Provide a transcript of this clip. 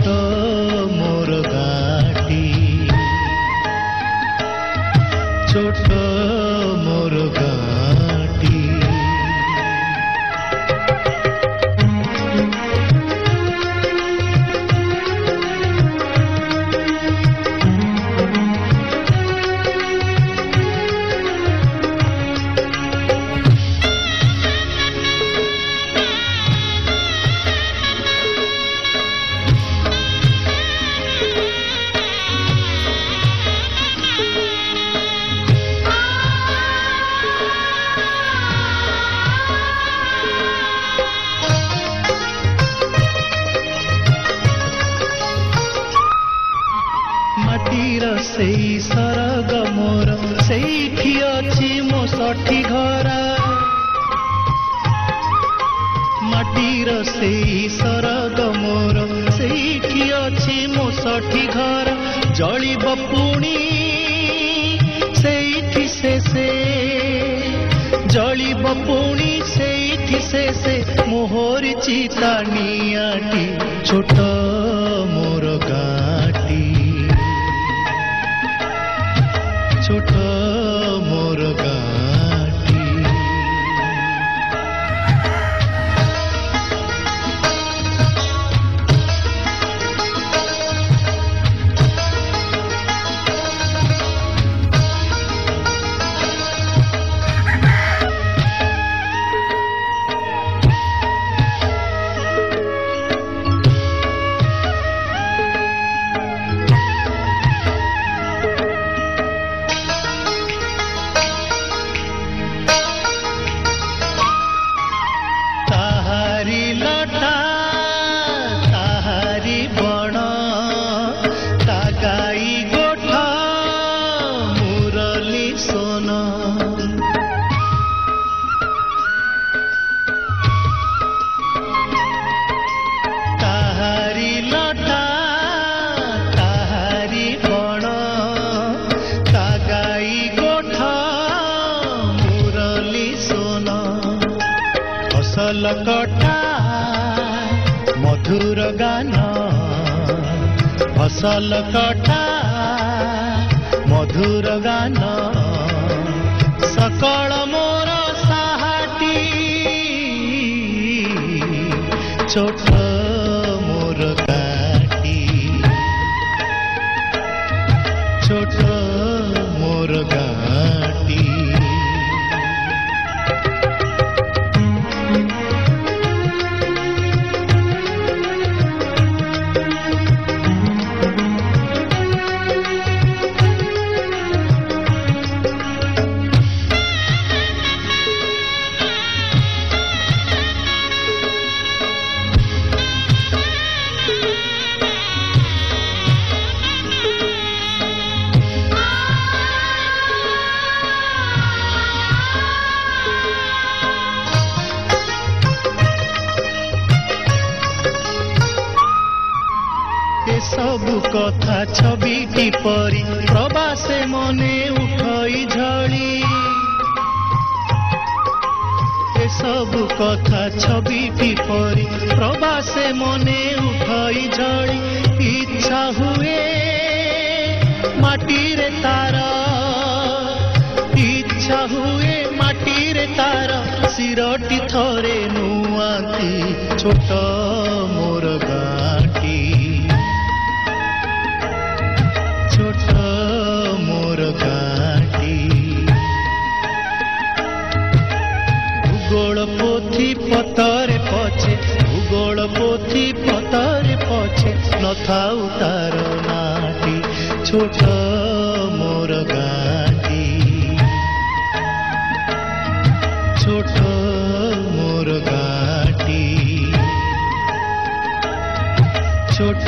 मोर गाटी छोट मोर गाटी सेई सरग मोर सेठी अछि मो सठी घरा माटीर सेई सरग मोर सेठी अछि मो सठी घरा जलिब पुणी सेठी से जलिब पुणी सेठी से मोहर चिता नियाटी छोट मोर गाटी छोट मोर गाटी फसल कटा मधुर गान फसल कटा मधुर गान सकल मोर साहाटी छोट मोर गाटी छोट मोर गाटी सबु कथा छबिटी परी प्रवासे मने उठई झड़ी ए सबु कथा छबिटी परी प्रवासे मने उठई झड़ी इच्छा हुए माटी रे तार इच्छा हुए माटी रे तार सिरटी थरे नुआती छोट मोर गाटी छोट मोर गाटी भूगोल पोथी पतरे पछे भूगोल पोथी पतरे पछे नथाउ तार नाटी छोट मोर गाटी छोट मोर गाटी छोट